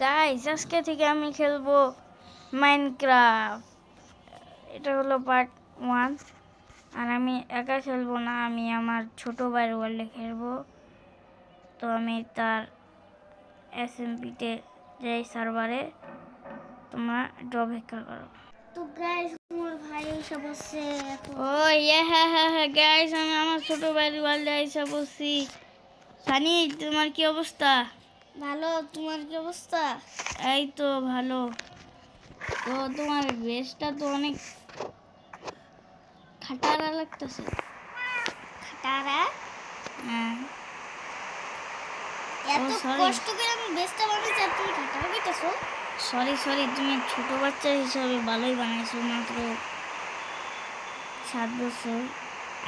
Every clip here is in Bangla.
গাইস আজকে থেকে আমি খেলবো মাইনক্রাফট। এটা হলো পার্ট 1। আর আমি একা খেলবো না, আমি আমার ছোট ভাইয়ের ওয়ার্ল্ডে খেলবো। তো আমি তার এসএমপিতে যাই সার্ভারে, তোমরা একটু অপেক্ষা করো। তো গাইস আমার ভাই এসে বসছে এখন। ও হ্যাঁ গাইস, আমি আমার ছোট ভাইয়ের ওয়ার্ল্ডে এসে বসছি। সানি, তোমার কি অবস্থা? ভালো, তোমার কি অবস্থা? এই তো ভালো। তো তোমার ড্রেসটা তো অনেক খাটারা লাগতেছে। খাটারা? হ্যাঁ, এত sorry. কষ্ট করে আমি বেস্টটা বানাইছি আর তুমি খাটারা কইতাছো? সরি, তুমি ছোট বাচ্চা হিসাবে ভালোই বানাইছো। মাত্র 7 বছর,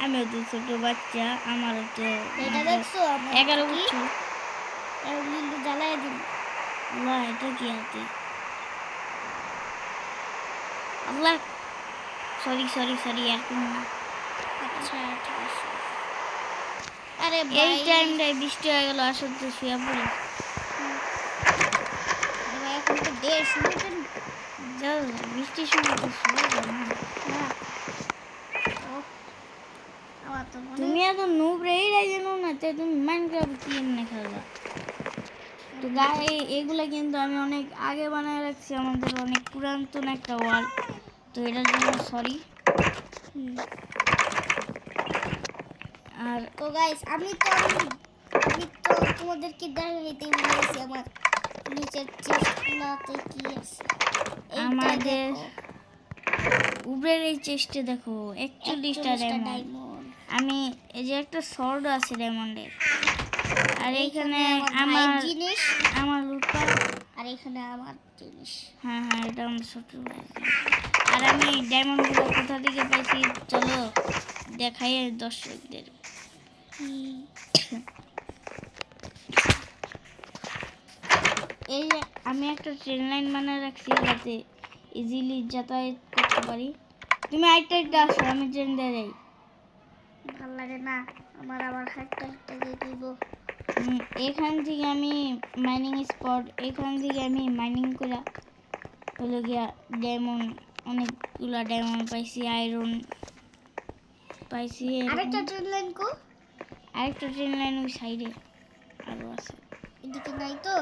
আমিও তো ছোট বাচ্চা, আমারও তো এটা দেখছো আমার 11 বছর। কিন্তু জ্বালায় দিন। আল্লাহ, এটা কি হাতে? আল্লাহ, সরি আর কোন না। আচ্ছা ঠিক আছে। আরে এই ভাই টাইমটায় বৃষ্টি হয়ে গেল, আসলে তো শুয়ে পড়ি। ভাই এখন তো দেশ শুনতেন যাও, বৃষ্টির সময় তো শুয়ে যাও না। না। ও আমার তো মনে তুমি এত নুব রেই জানো না, তাই তুমি মাইনক্রাফট কি এমনি খেলবা? তো গায়ে এগুলা কিন্তু আমি অনেক আগে বানায় রাখছি, আমাদের অনেক পুরাতন একটা ওয়াল। তো এটার জন্য সরি। আর তো গাইস আমি তো তোমাদেরকে দেখাইতে বলেছি আমার নিচের চেস্টগুলোতে কি আছে। এইটা আমাদের দেখো, উপরের এই চেস্টে দেখো 41টা 41টা ডায়মন্ড। ডায়মন্ড। আমি এই যে একটা সর্ড আছে ডায়মন্ডের। আর এইখানে এখানে আমার ভাইয়ের আমার জিনিস আমার লুটপাট। আর এখানে আমার জিনিস। হ্যাঁ, এটা আমার ছোট ভাই। আর আমি ডায়মন্ডগুলো কোথা থেকে পাইছি চলো দেখাই দর্শকদের। এই যে আমি একটা ট্রেন লাইন বানিয়ে রাখছি, যাতে ইজিলি যাতায়াত করতে পারি। তুমি আইটা আসো, আমি ট্রেন দিয়ে যাই। ভাল লাগে না আমার, আবার হাইটটা দিয়ে দিব। এখান থেকে আমি মাইনিং স্পট, এখান থেকে আমি মাইনিং করে হলো গিয়া ডায়মন্ড, অনেকগুলা ডায়মন্ড পাইছি, আয়রন পাইছি। আরেকটা ট্রেন লাইন কো? আরেকটা ট্রেন লাইন ওই সাইডে আরো আছে। এদিকে নাই তো?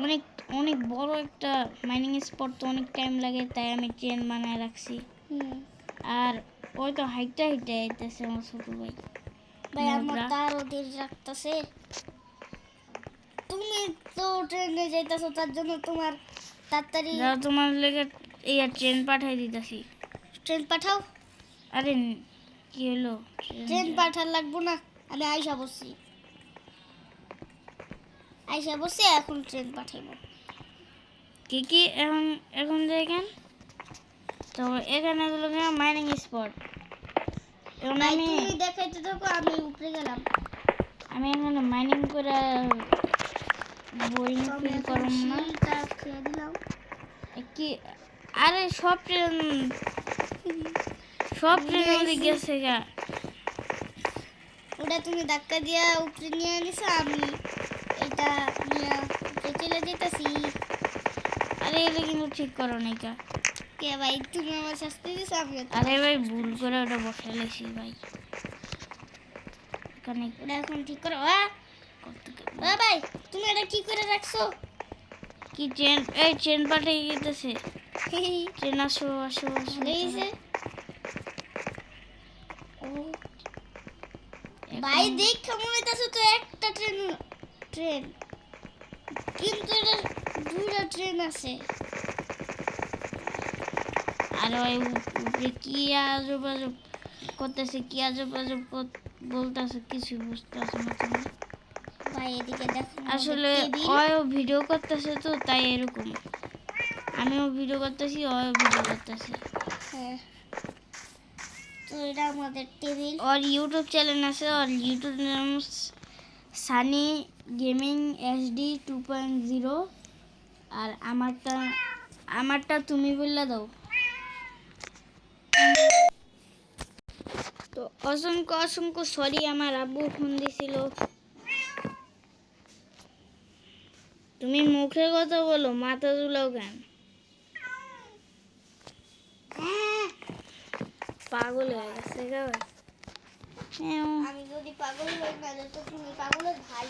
অনেক অনেক বড় একটা মাইনিং স্পট, তো অনেক টাইম লাগে, তাই আমি ট্রেন বানায় রাখছি। আর ওই তো হাইটটা আইতেছে আমার ছোট ভাই। ভাই আমার তারও দেরি রাখতেছে। তুমি তো ট্রেনে যাইতেছো, তার জন্য তোমার তাড়াতাড়ি যাও, তোমার লেগে এই ট্রেন পাঠাই দিতেছি। ট্রেন পাঠাও। আরে কি হলো? ট্রেন পাঠার লাগবো না, আমি আইসা বসছি এখন ট্রেন পাঠাইব। কি এখন এখন দেখেন তো, এখানে হলো মাইনিং স্পট। এখন ভাই আমি তুমি দেখাইতে থাকো, আমি উপরে গেলাম। আমি এখানে মাইনিং করে বোরিং ফিল করব না। খেয়ে দিলাম। কি আরে সব ট্রেন গেছে গা। ওটা তুমি ধাক্কা দিয়া উপরে নিয়ে আনিছো, আমি এটা নিয়ে উপরে চলে যেতেছি। আরে এটা কিন্তু ঠিক করো নাই কা। কে ভাই তুমি আমার শাস্তি দিছো? আমি আরে ভাই ভুল করে ওটা বসে লাইছি ভাই। এখানে ওটা এখন ঠিক করো। ভাই তুমি এটা কি করে রাখছো? কি ট্রেন? এই ট্রেন পাঠিয়ে গেতেছে। ট্রেন আসো। হয়েছে। ও ভাই দেখে মনে হইতাছে তো একটা ট্রেন কিন্তু এটা দুইটা ট্রেন আছে। আর ওই উপরে কি আজব করতেছে, কি আজব বলতেছে, কিছু বুঝতেছে না তুমি। ভাই এদিকে দেখো, আসলে ওও ভিডিও করতেছে, তো তাই এরকম। আমিও ভিডিও করতেছি, ওও ভিডিও করতেছে। হ্যাঁ, তো এটা আমাদের টেবিল। और यूट्यूब चैनल আছে, और यूट्यूब नाम সানি গেমিং HD 2.0। আর আমারটা তুমি বললা দাও। তো অসংখ্য সরি, আমার আব্বু ফোন দিছিল। তো তুমি মুখে কথা বলো, মাথা তুলাও কেন? পাগল হয়ে গেছে গো। আমি যদি পাগল হই না তো তুমি পাগলের ভাই।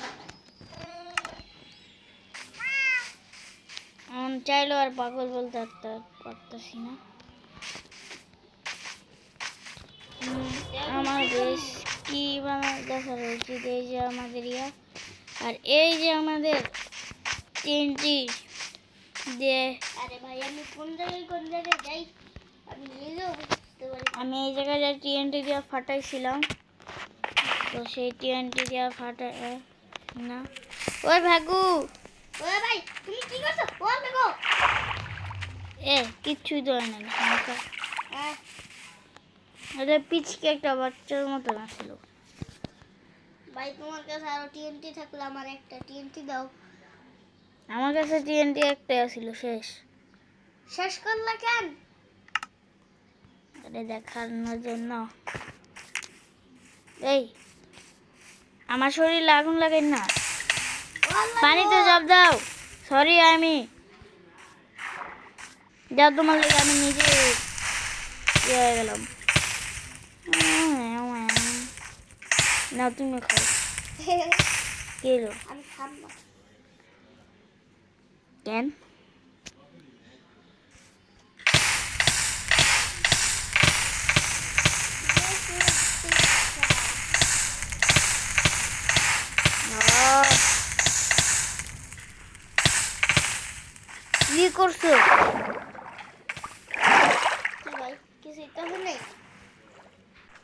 চাইলেও আর পাগল বলতে পারতেছি না। আমার বেশ কি দেখার উচিত, এই যে আমাদের ইয়া, আর এই যে আমাদের তিনটি দিয়ে। আরে ভাই আমি কোন জায়গায় যাই আমি নিজেও বুঝতে পারি। আমি এই জায়গায় টিএনটি দিয়ে ফাটাইছিলাম, তো সেই টিএনটি দিয়ে ফাটাই না। ওই ভাগু, ও ভাই তুমি কি করছো? ও দেখো কিচ্ছুই তো হয় না। এটা পিচকে একটা বাচ্চার মতন আসছিল। ভাই তোমার কাছে আরো টিএনটি থাকলে আমার একটা টিএনটি দাও। আমার কাছে টিএনটি একটাই আসছিল, শেষ করলা কেন? এটা দেখানোর জন্য। এই আমার শরীরে আগুন লাগাই না, পানিতে জব দাও। সরি, আমি যাও, তোমার লেগে আমি নিজে ইয়ে হয়ে গেলাম। না তুমি খাও। কে এলো? আমি খাবো কেন? কি করছো? কি ভাই কিছুই তো নেই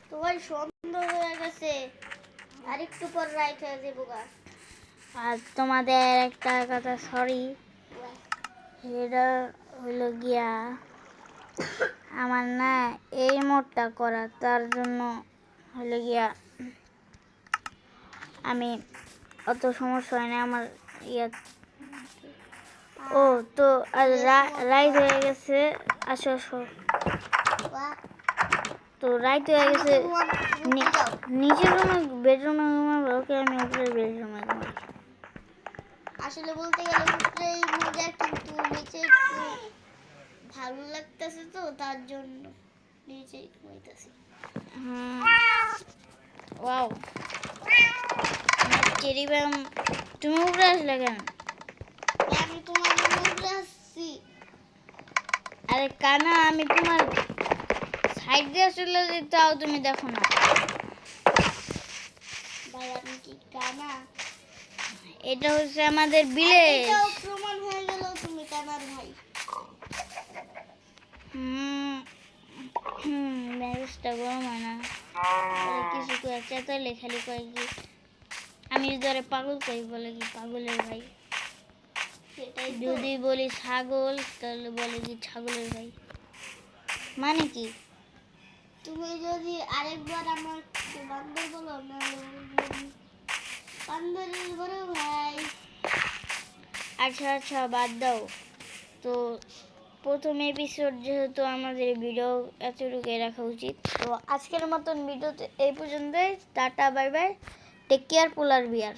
তো ভাই, সন্ধ্যা হয়ে গেছে আর একটু পর রাইট হয়ে যাবো গা। আর তোমাদের একটা কথা, সরি, এটা হলো গিয়া আমার না এই মোডটা করা, তার জন্য হলো গিয়া আমি অত সমস্যা হয় না আমার ইয়া। ও তো আর রাইট হয়ে গেছে। আসো আসো, তো রাইট হয়ে গেছে। নিচের রুমে বেডরুমে ঘুমাবো। ওকে, আমি উপরে বেডরুমে ঘুমাই। আসলে বলতে গেলে উপরেই মজা, কিন্তু নিচে একটু ভালো লাগতেছে তো তার জন্য নিচেই ঘুমাইতেছি। ওয়াও, চেরি ব্যাম, তুমি উপরে আসলে কেন? আমি তোমার উপরে আসছি। আরে কানা, আমি তোমার সাইড দিয়ে চলে যেতে, তাও তুমি দেখো না। ভাই আমি কি কানা? এটা হচ্ছে আমাদের ভিলেজ। এটাও প্রমাণ হয়ে গেল তুমি কানার ভাই। মেজাজটা গরম হয় না। কিছু করে চেতালে খালি কয় কি, আমি ধরে পাগল কই, বলে কি পাগলের ভাই। সেটাই তো। যদি বলি ছাগল, তাহলে বলে কি ছাগলের ভাই। মানে কি? তুমি যদি আরেকবার আমার বান্দর বলো না, বান্দরের বড় ভাই। আচ্ছা আচ্ছা, বাদ দাও তো। প্রথম এপিসোড যেহেতু আমাদের ভিডিও এতটুকুই রাখা উচিত, তো আজকের মতন ভিডিওতে এই পর্যন্তই। Tata, bye bye, take care, polar বিয়ার।